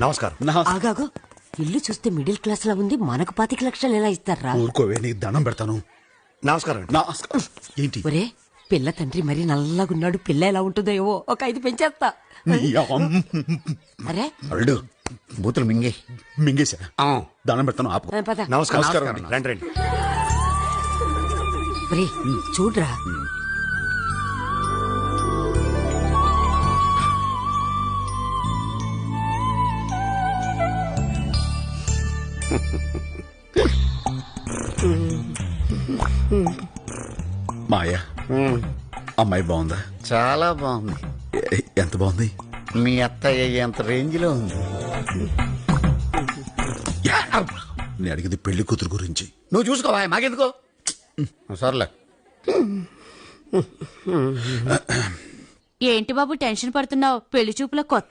నమస్కారం. ఆగాగు, ఇల్లు చూస్తే మిడిల్ క్లాస్ లా ఉంది, మనకు 25 లక్షలు ఎలా ఇస్తారా? ఊరుకోవే, నీకు దండం పెడతాను. నమస్కారం. ఏంటి ఒరే, పిల్ల తండ్రి మరీ నల్లగున్నాడు, పిల్ల ఎలా ఉంటుందో ఏవో ఒక 5 పెంచేస్తా. అరే అల్లుడు బూతులు మింగే మింగేశా. దండం పెడతాను, ఆపు. పద. నమస్కారం. రండి రండి. ఒరే చూడ్రా, మాయా, అమ్మాయి బాగుందా? చాలా బాగుంది. ఎంత బాగుంది? మీ అత్తయ్య ఎంత రేంజ్ లో ఉంది. నేను అడిగింది పెళ్లి కూతురు గురించి. నువ్వు చూసుకోవా, మాకెందుకో. సర్లే. ఏంటి బాబు టెన్షన్ పడుతున్నావు? పెళ్లి చూపుల కొత్త